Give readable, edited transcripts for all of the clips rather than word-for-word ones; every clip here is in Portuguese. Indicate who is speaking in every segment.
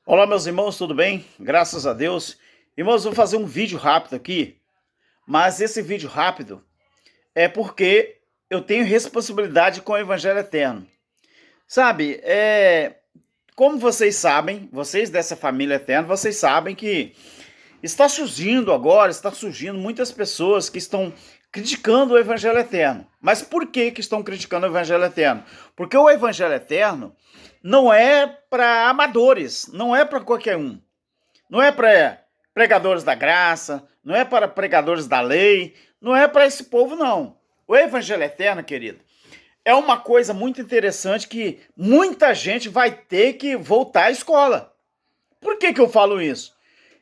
Speaker 1: Olá, meus irmãos, tudo bem? Graças a Deus. Irmãos, vou fazer um vídeo rápido aqui, mas esse vídeo rápido é porque eu tenho responsabilidade com o Evangelho Eterno. Sabe, como vocês sabem, vocês dessa família eterna, vocês sabem que está surgindo muitas pessoas que estão criticando o Evangelho Eterno. Mas por que estão criticando o Evangelho Eterno? Porque o Evangelho Eterno não é para amadores, não é para qualquer um. Não é para pregadores da graça, não é para pregadores da lei, não é para esse povo, não. O Evangelho Eterno, querido, é uma coisa muito interessante que muita gente vai ter que voltar à escola. Por que eu falo isso?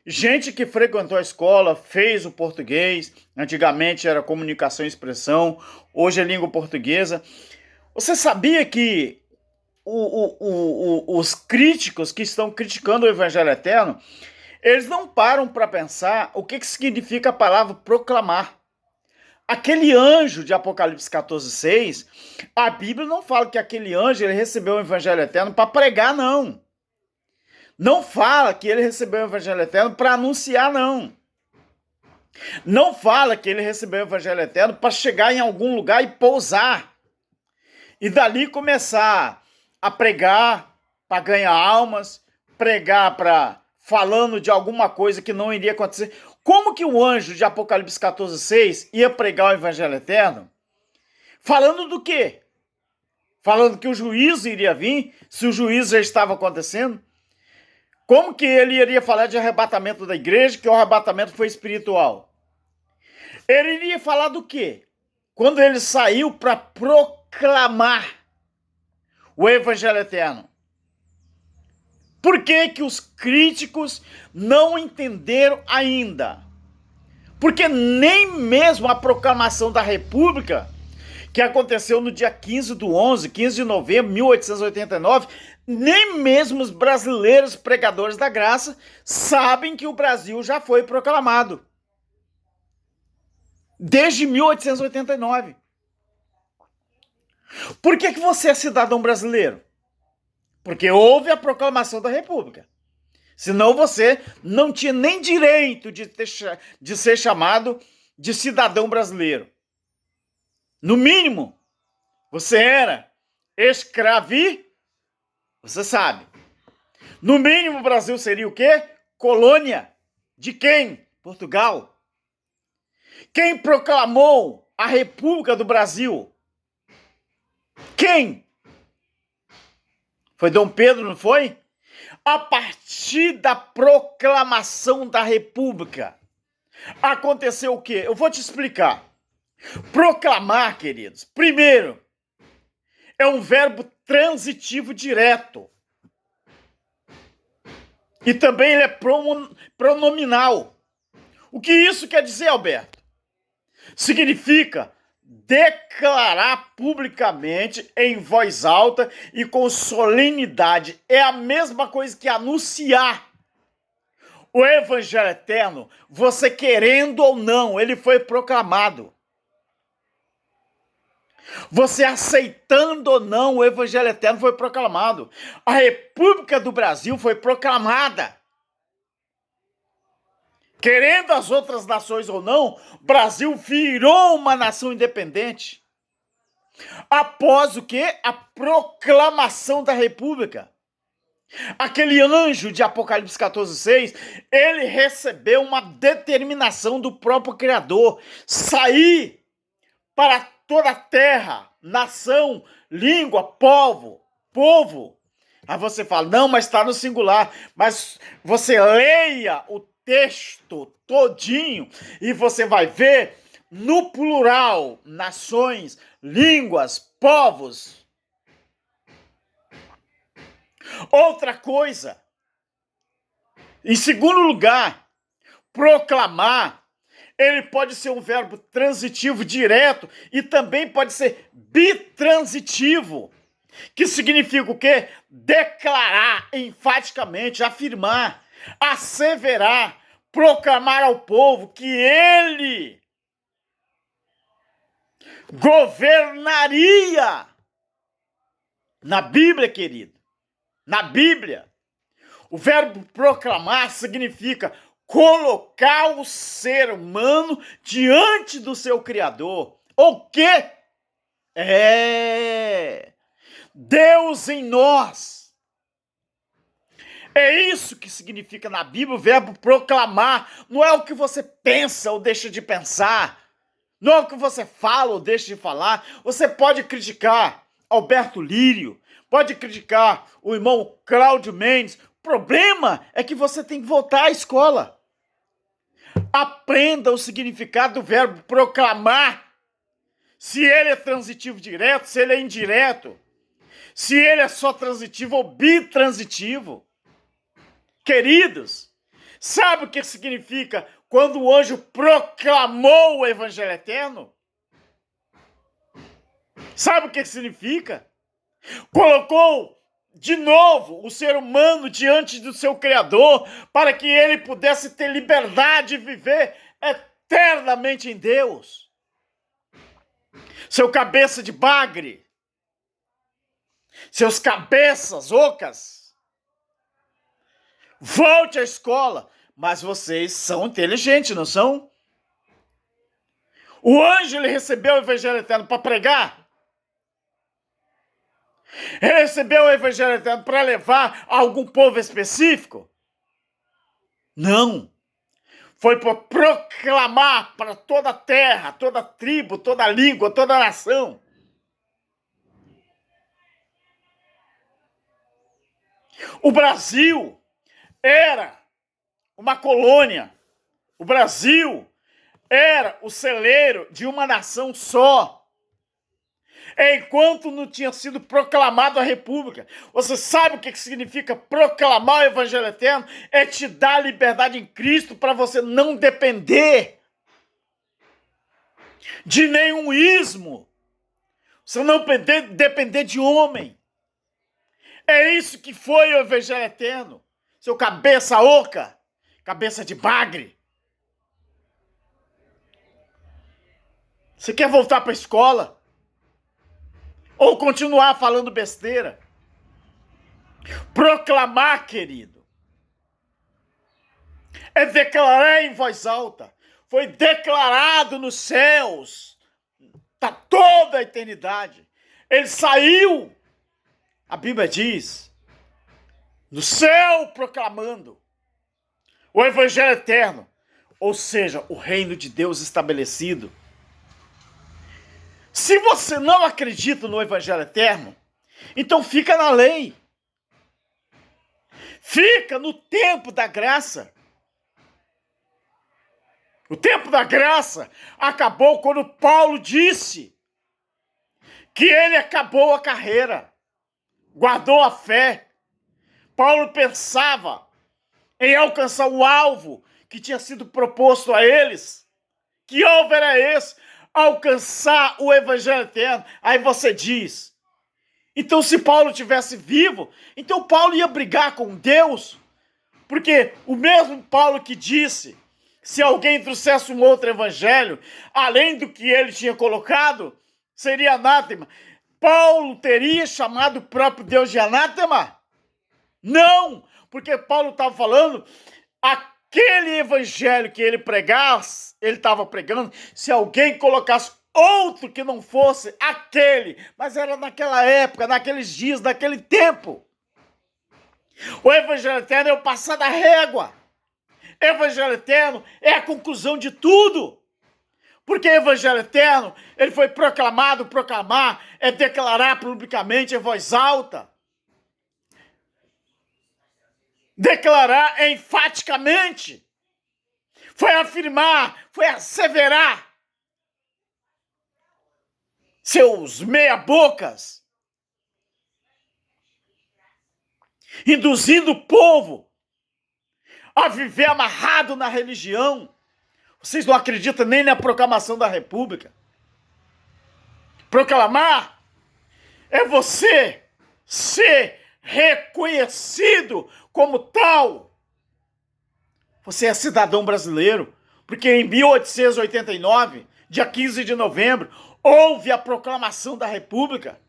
Speaker 1: Gente que frequentou a escola, fez o português, antigamente era comunicação e expressão, hoje é língua portuguesa. Você sabia que os críticos que estão criticando o Evangelho Eterno, eles não param para pensar o que significa a palavra proclamar. Aquele anjo de Apocalipse 14:6, a Bíblia não fala que aquele anjo ele recebeu o Evangelho Eterno para pregar, não. Não fala que ele recebeu o Evangelho Eterno para anunciar, não. Não fala que ele recebeu o Evangelho Eterno para chegar em algum lugar e pousar. E dali começar a pregar para ganhar almas, pregar para falando de alguma coisa que não iria acontecer. Como que o anjo de Apocalipse 14:6 ia pregar o Evangelho Eterno? Falando do quê? Falando que o juízo iria vir, se o juízo já estava acontecendo? Como que ele iria falar de arrebatamento da igreja, que o arrebatamento foi espiritual? Ele iria falar do quê? Quando ele saiu para proclamar o Evangelho Eterno. Por que os críticos não entenderam ainda? Porque nem mesmo a proclamação da República, que aconteceu no dia 15 de novembro de 1889, nem mesmo os brasileiros pregadores da graça sabem que o Brasil já foi proclamado. Desde 1889. Por que você é cidadão brasileiro? Porque houve a proclamação da República. Senão você não tinha nem direito de ser chamado de cidadão brasileiro. No mínimo, você era escravi, você sabe. No mínimo, o Brasil seria o quê? Colônia. De quem? Portugal. Quem proclamou a República do Brasil? Quem? Foi Dom Pedro, não foi? A partir da proclamação da República, aconteceu o quê? Eu vou te explicar. Proclamar, queridos, primeiro, é um verbo transitivo direto. E também ele é pronominal. O que isso quer dizer, Alberto? Significa declarar publicamente, em voz alta e com solenidade. É a mesma coisa que anunciar. O Evangelho Eterno, você querendo ou não, ele foi proclamado. Você aceitando ou não, o Evangelho Eterno foi proclamado. A República do Brasil foi proclamada. Querendo as outras nações ou não, o Brasil virou uma nação independente. Após o quê? A proclamação da República. Aquele anjo de Apocalipse 14:6, ele recebeu uma determinação do próprio Criador. Sair para toda a terra, nação, língua, povo. Aí você fala, não, mas está no singular. Mas você leia o texto todinho e você vai ver no plural, nações, línguas, povos. Outra coisa, em segundo lugar, proclamar, ele pode ser um verbo transitivo direto e também pode ser bitransitivo, que significa o quê? Declarar enfaticamente, afirmar, asseverar, proclamar ao povo que ele governaria. Na Bíblia, querido, na Bíblia, O verbo proclamar significa colocar o ser humano diante do seu Criador. O quê? Deus em nós. É isso que significa na Bíblia o verbo proclamar. Não é o que você pensa ou deixa de pensar. Não é o que você fala ou deixa de falar. Você pode criticar Alberto Lírio, pode criticar o irmão Cláudio Mendes. O problema é que você tem que voltar à escola. Aprenda o significado do verbo proclamar. Se ele é transitivo direto, se ele é indireto. Se ele é só transitivo ou bitransitivo. Queridos, sabe o que significa quando o anjo proclamou o evangelho eterno? Sabe o que significa? Colocou de novo o ser humano diante do seu Criador para que ele pudesse ter liberdade de viver eternamente em Deus. Seu cabeça de bagre, seus cabeças ocas, volte à escola, mas vocês são inteligentes, não são? O anjo, ele recebeu o evangelho eterno para pregar? Ele recebeu o evangelho eterno para levar a algum povo específico? Não. Foi para proclamar para toda a terra, toda a tribo, toda a língua, toda a nação. O Brasil era uma colônia. O Brasil era o celeiro de uma nação só. Enquanto não tinha sido proclamado a república. Você sabe o que significa proclamar o evangelho eterno? É te dar liberdade em Cristo para você não depender de nenhum ismo. Você não depender de homem. É isso que foi o evangelho eterno. Seu cabeça oca, cabeça de bagre. Você quer voltar para a escola? Ou continuar falando besteira? Proclamar, querido, é declarar em voz alta. Foi declarado nos céus, está toda a eternidade. Ele saiu, a Bíblia diz, no céu proclamando o evangelho eterno, ou seja, o reino de Deus estabelecido. Se você não acredita no evangelho eterno, então fica na lei. Fica no tempo da graça. O tempo da graça acabou quando Paulo disse que ele acabou a carreira, guardou a fé. Paulo pensava em alcançar o alvo que tinha sido proposto a eles. Que alvo era esse? Alcançar o evangelho eterno. Aí você diz, então se Paulo tivesse vivo, então Paulo ia brigar com Deus, porque o mesmo Paulo que disse, se alguém trouxesse um outro evangelho, além do que ele tinha colocado, seria anátema. Paulo teria chamado o próprio Deus de anátema? Não, porque Paulo estava falando, aquele evangelho que ele pregasse, ele estava pregando, se alguém colocasse outro que não fosse aquele, mas era naquela época, naqueles dias, naquele tempo. O evangelho eterno é o passar da régua. Evangelho eterno é a conclusão de tudo. Porque evangelho eterno, ele foi proclamado, proclamar, é declarar publicamente em voz alta. Declarar enfaticamente. Foi afirmar, foi asseverar. Seus meia-bocas. Induzindo o povo a viver amarrado na religião. Vocês não acreditam nem na proclamação da República. Proclamar é você ser reconhecido como tal. Você é cidadão brasileiro, porque em 1889, dia 15 de novembro, houve a proclamação da República.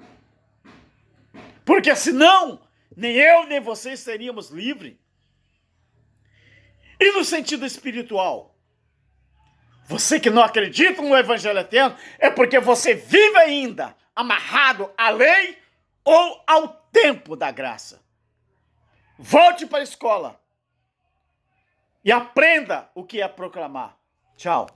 Speaker 1: Porque senão, nem eu nem vocês seríamos livres. E no sentido espiritual? Você que não acredita no Evangelho eterno é porque você vive ainda amarrado à lei ou ao tempo da graça. Volte para a escola e aprenda o que é proclamar. Tchau.